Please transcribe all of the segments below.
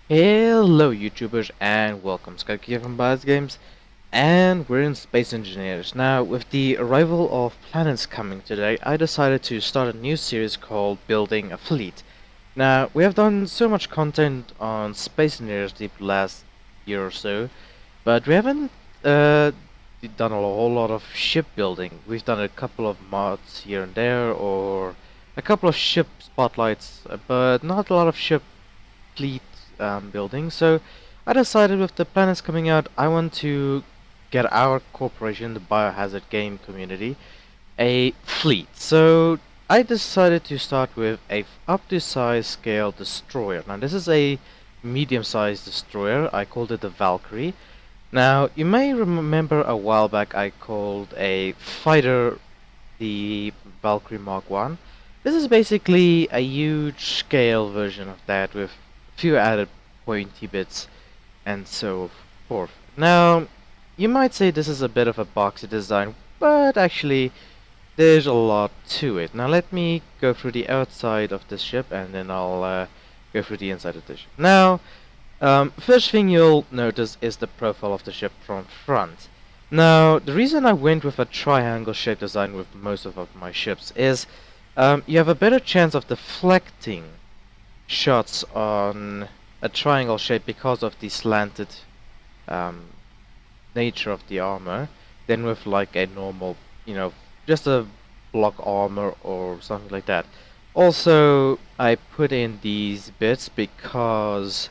Hello YouTubers and welcome, Skyke here from Biohazard Games, and we're in Space Engineers. Now, with the arrival of planets coming today, I decided to start a new series called Building a Fleet. Now, we have done so much content on Space Engineers the last year or so, but we haven't done a whole lot of shipbuilding. We've done a couple of mods here and there, or a couple of ship spotlights, but not a lot of ship fleet building. So I decided with the planets coming out, I want to get our corporation, the Biohazard Game Community, a fleet. So I decided to start with a up to size scale destroyer. Now this is a medium-sized destroyer. I called it the Valkyrie. Now you may remember a while back I called a fighter the Valkyrie Mark 1. This is basically a huge scale version of that with a few added pointy bits and so forth. Now, you might say this is a bit of a boxy design, but actually there's a lot to it. Now let me go through the outside of this ship and then I'll go through the inside of the ship. Now, first thing you'll notice is the profile of the ship from front. Now, the reason I went with a triangle shape design with most of my ships is you have a better chance of deflecting shots on a triangle shape because of the slanted um, nature of the armor than with like a normal, just a block armor or something like that. Also, I put in these bits because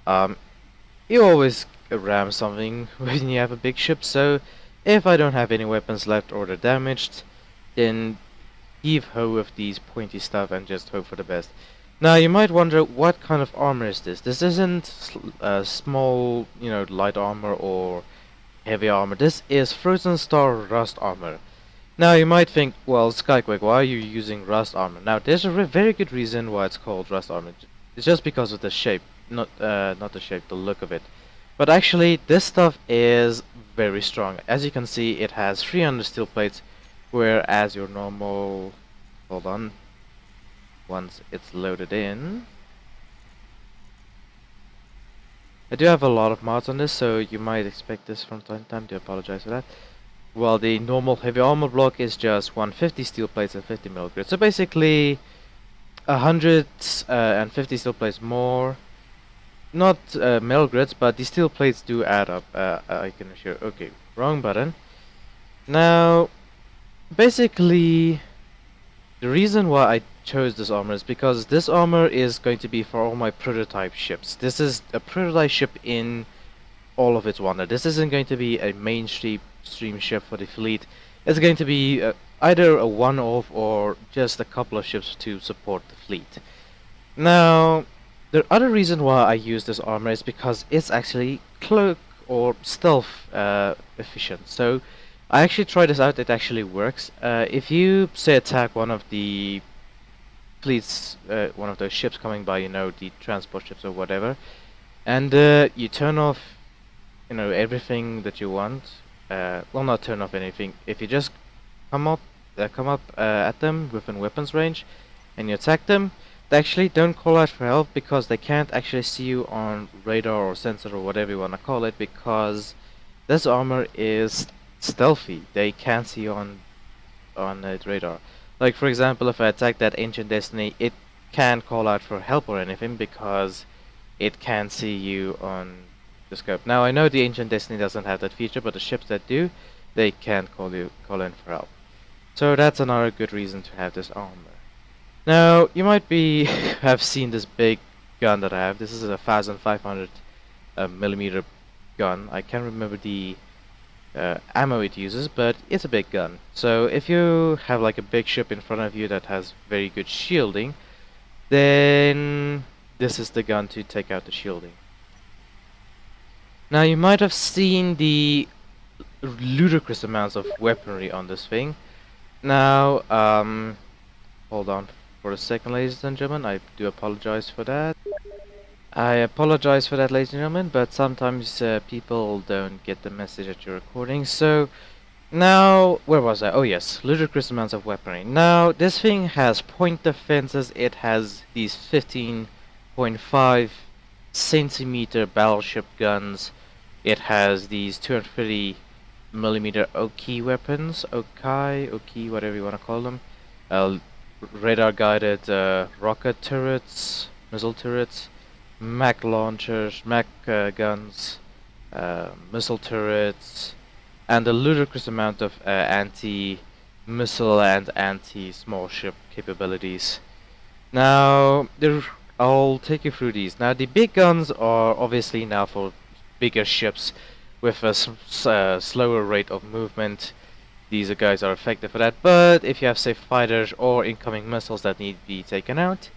you always ram something when you have a big ship, so if I don't have any weapons left or they're damaged, then heave ho with these pointy stuff and just hope for the best. Now you might wonder, what kind of armor is this? This isn't small, light armor or heavy armor. This is Frozen Star Rust armor. Now you might think, well, Skyquake, why are you using rust armor? Now there's a very good reason why it's called rust armor. It's just because of the shape, not the shape, the look of it. But actually, this stuff is very strong. As you can see, it has 300 steel plates, whereas your normal, hold on, once it's loaded in. I do have a lot of mods on this, so you might expect this from time to time. Do apologize for that. Well, the normal heavy armor block is just 150 steel plates and 50 metal grids. So basically, 150 steel plates more. Not metal grids, but the steel plates do add up. I can assure. Okay, wrong button. Now, basically, the reason why I chose this armor is because this armor is going to be for all my prototype ships. This is a prototype ship in all of its wonder. This isn't going to be a mainstream ship for the fleet. It's going to be either a one-off or just a couple of ships to support the fleet. Now, the other reason why I use this armor is because it's actually cloak or stealth efficient. So I actually tried this out. It actually works. If you say attack one of the fleets, one of those ships coming by, the transport ships or whatever, and you turn off everything that you want. Well, not turn off anything. If you just come up at them within weapons range, and you attack them, they actually don't call out for help because they can't actually see you on radar or sensor or whatever you want to call it, because this armor is stealthy. They can't see you on radar. Like for example, if I attack that Ancient Destiny, it can't call out for help or anything because it can't see you on the scope. Now I know the Ancient Destiny doesn't have that feature, but the ships that do, they can call in for help. So that's another good reason to have this armor. Now you might be have seen this big gun that I have. This is a 1500 millimeter gun. I can't remember the ammo it uses, but it's a big gun. So if you have like a big ship in front of you that has very good shielding, then this is the gun to take out the shielding. Now you might have seen the ludicrous amounts of weaponry on this thing. Now, hold on for a second, ladies and gentlemen. I do apologize for that. I apologize for that, ladies and gentlemen, but sometimes people don't get the message that you're recording. So, now, where was I? Oh yes, ludicrous amounts of weaponry. Now, this thing has point defenses. It has these 15.5 centimeter battleship guns. It has these 250 millimeter Oki weapons, Oki, whatever you want to call them. Uh, Radar guided rocket turrets, missile turrets, Mac launchers, Mac guns, missile turrets, and a ludicrous amount of anti-missile and anti-small ship capabilities. Now, I'll take you through these. Now, the big guns are obviously now for bigger ships with a slower rate of movement. These guys are effective for that, but if you have, say, fighters or incoming missiles that need to be taken out,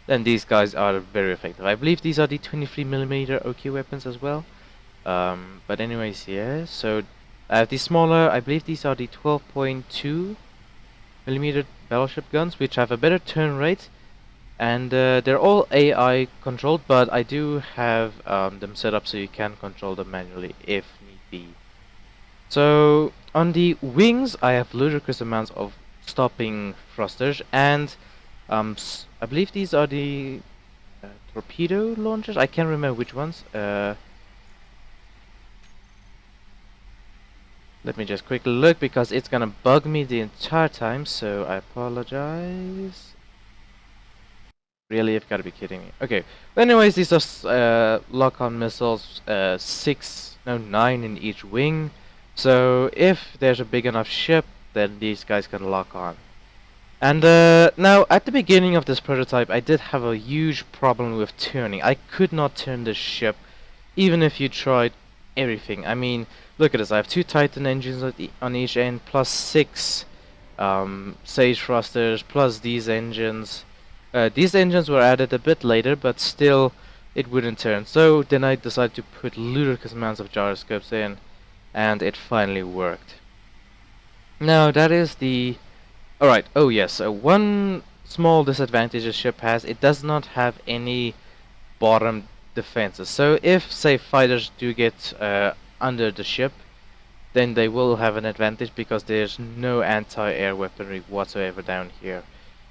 then these guys are very effective. I believe these are the 23mm OK weapons as well. But anyways, yeah, so I have the smaller, I believe these are the 12.2mm battleship guns, which have a better turn rate, and they're all AI controlled, but I do have them set up so you can control them manually if need be. So on the wings, I have ludicrous amounts of stopping thrusters, and I believe these are the torpedo launchers. I can't remember which ones. Let me just quickly look because it's gonna bug me the entire time, so I apologize. Really, you've got to be kidding me. Okay, but anyways, these are lock-on missiles, 9 in each wing. So if there's a big enough ship, then these guys can lock on. And now, at the beginning of this prototype, I did have a huge problem with turning. I could not turn this ship, even if you tried everything. I mean, look at this. I have 2 Titan engines on each end, plus 6 Sage thrusters, plus these engines. These engines were added a bit later, but still, it wouldn't turn. So then I decided to put ludicrous amounts of gyroscopes in, and it finally worked. Now, that is the... Alright, oh yes, one small disadvantage the ship has, it does not have any bottom defenses. So if, say, fighters do get under the ship, then they will have an advantage because there's no anti-air weaponry whatsoever down here.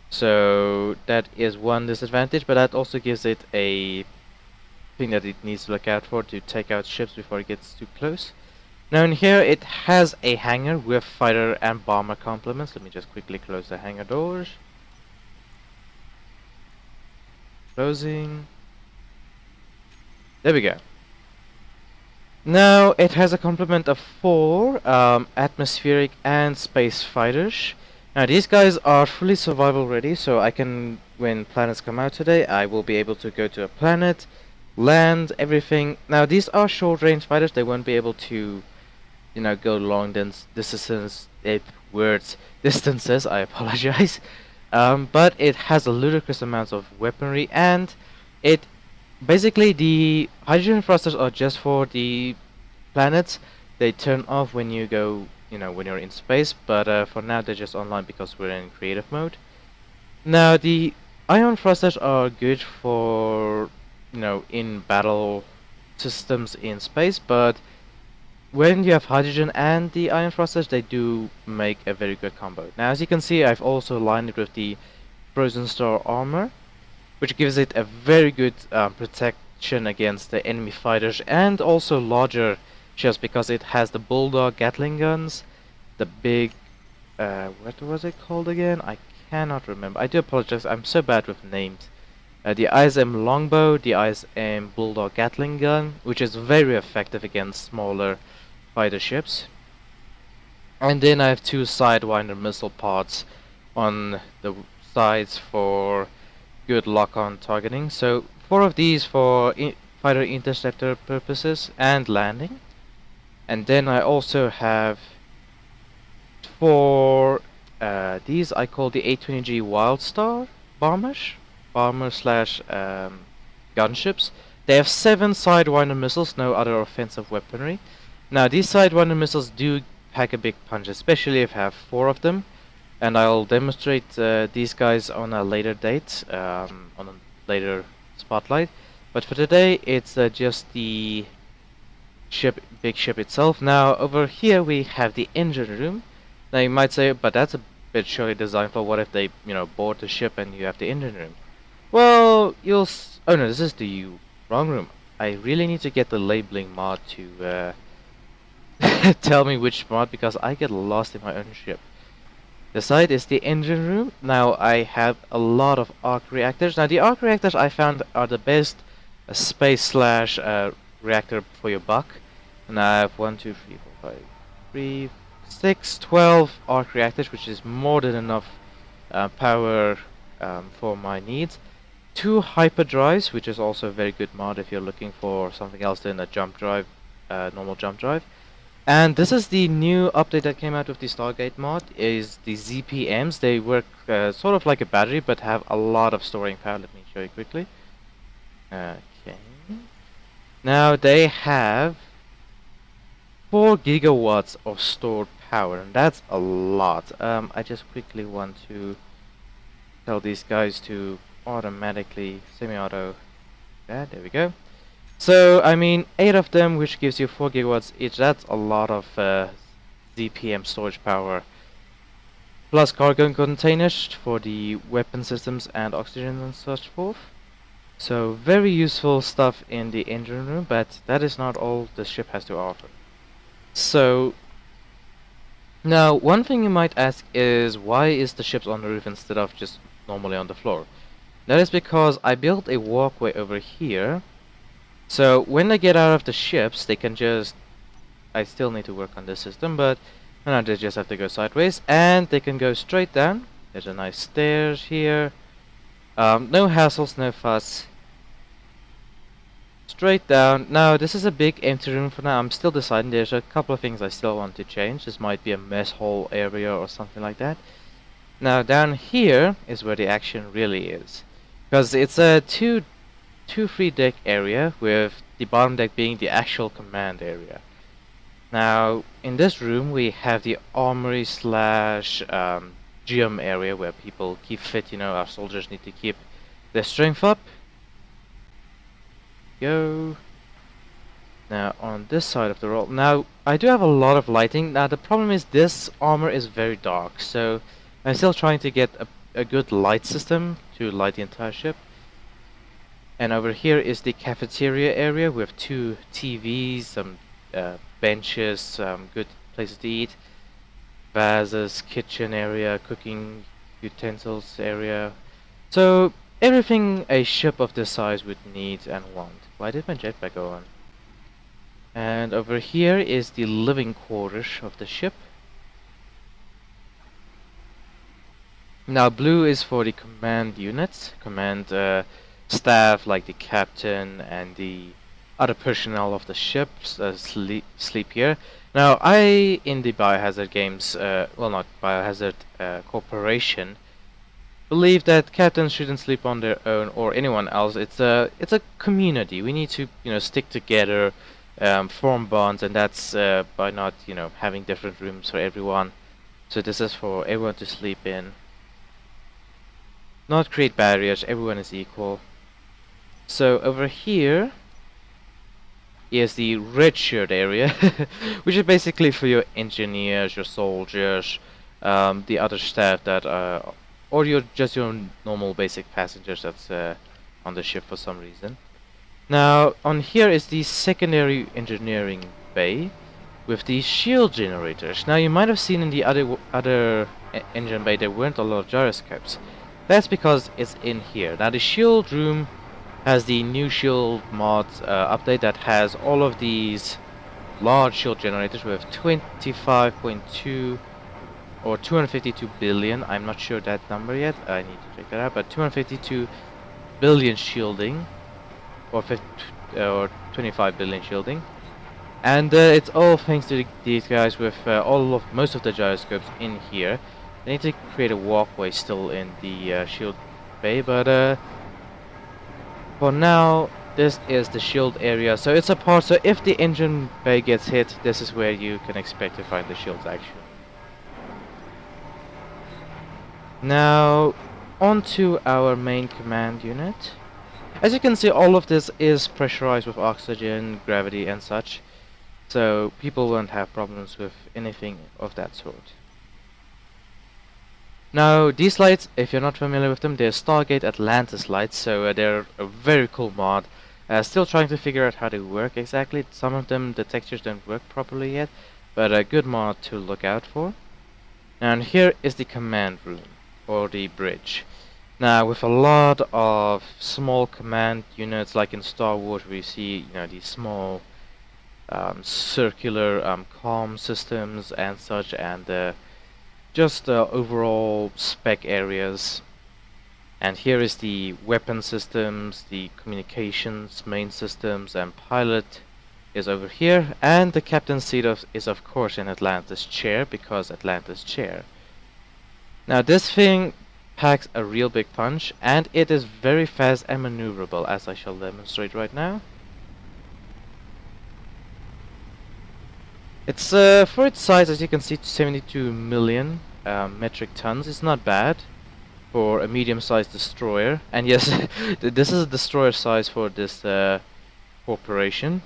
So that is one disadvantage, but that also gives it a thing that it needs to look out for to take out ships before it gets too close. Now in here it has a hangar with fighter and bomber complements. Let me just quickly close the hangar doors. Closing. There we go. Now it has a complement of 4 atmospheric and space fighters. Now these guys are fully survival ready, so I can, when planets come out today, I will be able to go to a planet, land, everything. Now these are short range fighters, they won't be able to, you know, go long distances, distances, I apologize. But it has a ludicrous amounts of weaponry, and it, basically the hydrogen thrusters are just for the planets. They turn off when you go, you know, when you're in space, but for now they're just online because we're in creative mode. Now the ion thrusters are good for, you know, in battle systems in space, but when you have hydrogen and the ion thrusters, they do make a very good combo. Now as you can see, I've also lined it with the Frozen Star armor, which gives it a very good protection against the enemy fighters and also larger ships because it has the Bulldog Gatling guns, the big, what was it called again? I cannot remember. I do apologize, I'm so bad with names. The ISM Longbow, the ISM Bulldog Gatling gun, which is very effective against smaller fighter ships. And then I have 2 Sidewinder missile pods on the sides for good lock-on targeting. So 4 of these for fighter interceptor purposes and landing. And then I also have 4 these I call the A20G Wildstar bomber slash gunships. They have 7 Sidewinder missiles, no other offensive weaponry. Now these Sidewinder missiles do pack a big punch, especially if you have 4 of them. And I'll demonstrate these guys on a later date, on a later spotlight. But for today, it's just the big ship itself. Now over here we have the engine room. Now you might say, but that's a bit surely designed for what if they, you know, board the ship and you have the engine room. Well, oh no, this is the wrong room. I really need to get the labeling mod to tell me which mod, because I get lost in my own ship. The side is the engine room. Now I have a lot of arc reactors. Now the arc reactors I found are the best space slash reactor for your buck. And I have 1, 2, 3, 4, 5, 3, 6, 12 arc reactors, which is more than enough power for my needs. 2 hyperdrives, which is also a very good mod if you're looking for something else than a jump drive, normal jump drive. And this is the new update that came out with the Stargate mod, is the ZPMs. They work sort of like a battery, but have a lot of storing power. Let me show you quickly. Okay. Now they have 4 gigawatts of stored power, and that's a lot. I just quickly want to tell these guys to automatically semi-auto that. There we go. So, I mean, 8 of them, which gives you 4 gigawatts each, that's a lot of ZPM storage power. Plus cargo containers for the weapon systems and oxygen and such forth. So, very useful stuff in the engine room, but that is not all the ship has to offer. So, now, one thing you might ask is, why is the ship on the roof instead of just normally on the floor? That is because I built a walkway over here. So when they get out of the ships, they can just... I still need to work on this system, but no, they just have to go sideways, and they can go straight down. There's a nice stairs here. No hassles, no fuss. Straight down. Now, this is a big empty room for now. I'm still deciding. There's a couple of things I still want to change. This might be a mess hall area or something like that. Now, down here is where the action really is. Because it's a 2-3 deck area, with the bottom deck being the actual command area. Now, in this room we have the armory slash gym area where people keep fit. You know, our soldiers need to keep their strength up. Go. Now, on this side of the roll, now I do have a lot of lighting. Now, the problem is this armor is very dark, so I'm still trying to get a good light system to light the entire ship. And over here is the cafeteria area with 2 TVs, some benches, some good places to eat, vases, kitchen area, cooking utensils area. So everything a ship of this size would need and want. Why did my jetpack go on? And over here is the living quarters of the ship. Now blue is for the command units, command staff like the captain and the other personnel of the ship sleep here. Now in the Biohazard games, well, not Biohazard Corporation, believe that captains shouldn't sleep on their own or anyone else. It's a community. We need to stick together, form bonds, and that's by not having different rooms for everyone. So this is for everyone to sleep in. Not create barriers. Everyone is equal. So over here is the red shirt area, which is basically for your engineers, your soldiers, the other staff that or just your normal basic passengers that's on the ship for some reason. Now on here is the secondary engineering bay with the shield generators. Now you might have seen in the other engine bay there weren't a lot of gyroscopes. That's because it's in here. Now the shield room has the new shield mod update that has all of these large shield generators with 25.2 or 252 billion. I'm not sure that number yet. I need to check that out. But 252 billion shielding, or 25 billion shielding, and it's all thanks to these guys with most of the gyroscopes in here. I need to create a walkway still in the shield bay, but for now, this is the shield area. So it's a part, so if the engine bay gets hit, this is where you can expect to find the shields action. Now, onto our main command unit. As you can see, all of this is pressurized with oxygen, gravity and such. So people won't have problems with anything of that sort. Now, these lights, if you're not familiar with them, they're Stargate Atlantis lights, so they're a very cool mod. Still trying to figure out how they work exactly. Some of them, the textures don't work properly yet, but a good mod to look out for. And here is the command room, or the bridge. Now, with a lot of small command units, like in Star Wars, where you see, these small circular comm systems and such, and just overall spec areas. And here is the weapon systems, the communications, main systems, and pilot is over here. And the captain's seat is of course in Atlantis' chair, because Atlantis' chair. Now this thing packs a real big punch, and it is very fast and maneuverable, as I shall demonstrate right now. It's for its size, as you can see, 72 million metric tons. It's not bad for a medium-sized destroyer. And yes, this is a destroyer size for this corporation.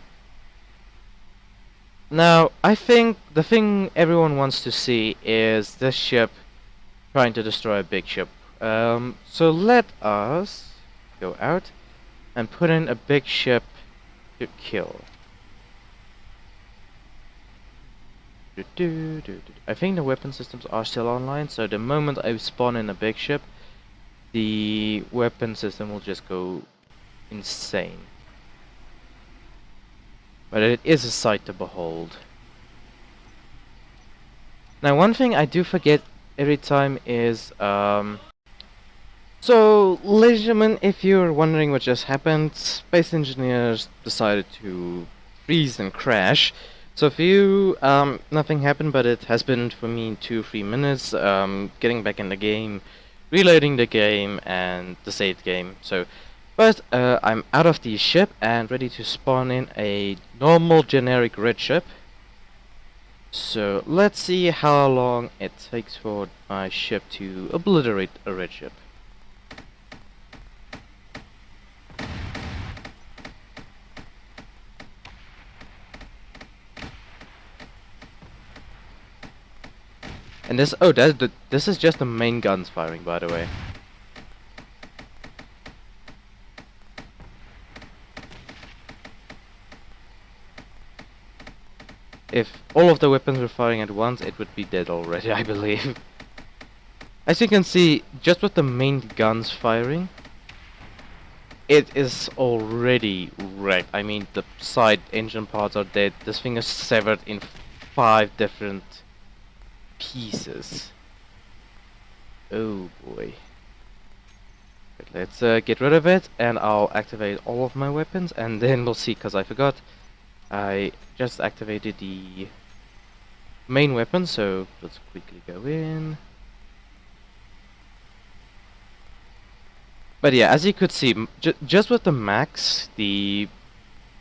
Now, I think the thing everyone wants to see is this ship trying to destroy a big ship. So let us go out and put in a big ship to kill. I think the weapon systems are still online, so the moment I spawn in a big ship, the weapon system will just go insane. But it is a sight to behold. Now, one thing I do forget every time is, so, ladies and gentlemen, if you're wondering what just happened, Space Engineers decided to freeze and crash. So for you, nothing happened, but it has been for me 2-3 minutes, getting back in the game, reloading the game, and the saved game. So, but I'm out of the ship and ready to spawn in a normal generic red ship. So let's see how long it takes for my ship to obliterate a red ship. And this, oh, this is just the main guns firing, by the way. If all of the weapons were firing at once, it would be dead already, I believe. As you can see, just with the main guns firing, it is already wrecked. I mean, the side engine parts are dead. This thing is severed in 5 different pieces. Oh boy. But let's get rid of it, and I'll activate all of my weapons, and then we'll see, because I forgot. I just activated the main weapon, so let's quickly go in. But yeah, as you could see, just with the max, the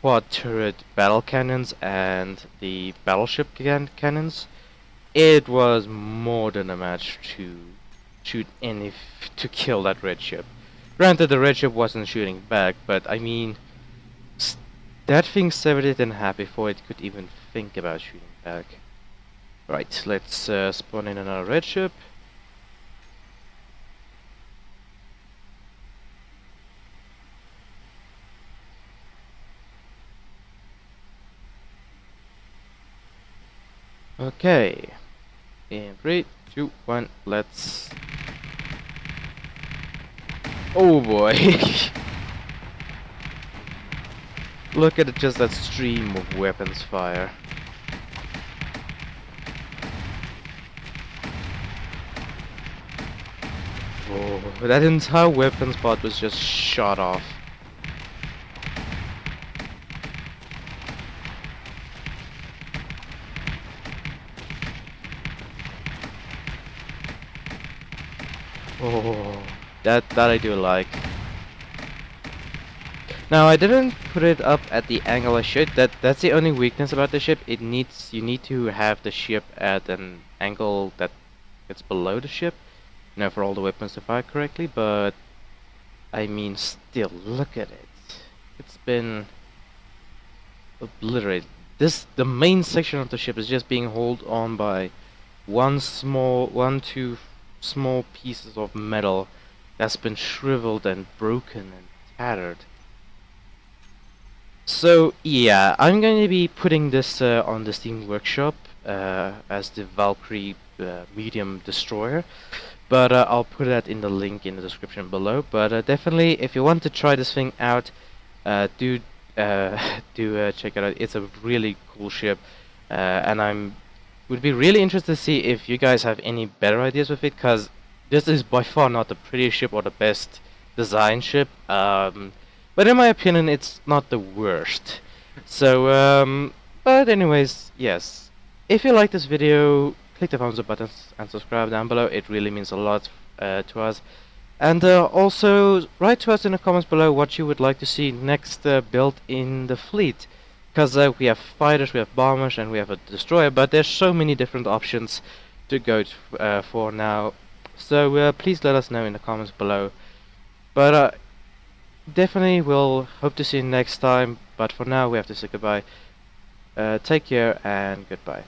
quad turret battle cannons and the battleship cannons, it was more than a match to shoot to kill that red ship. Granted, the red ship wasn't shooting back, but I mean, that thing severed it in half before it could even think about shooting back. Right, let's spawn in another red ship. Okay. In 3, 2, 1, let's... Oh boy! Look at just that stream of weapons fire. Oh, that entire weapons part was just shot off. Oh, that I do like. Now I didn't put it up at the angle I should. That's the only weakness about the ship. You need to have the ship at an angle that it's below the ship, for all the weapons to fire correctly. But I mean, still, look at it. It's been obliterated. The main section of the ship is just being held on by two small pieces of metal that's been shriveled and broken and tattered. So yeah, I'm going to be putting this on the Steam Workshop as the Valkyrie medium destroyer, but I'll put that in the link in the description below. But definitely, if you want to try this thing out, do do check it out. It's a really cool ship, and I'm would be really interested to see if you guys have any better ideas with it, because this is by far not the prettiest ship or the best design ship. But in my opinion, it's not the worst. So, but anyways, yes. If you like this video, click the thumbs up button and subscribe down below. It really means a lot to us. And also, write to us in the comments below what you would like to see next built in the fleet. Because we have fighters, we have bombers, and we have a destroyer, but there's so many different options to go for now. So please let us know in the comments below. But definitely we'll hope to see you next time, but for now we have to say goodbye. Take care and goodbye.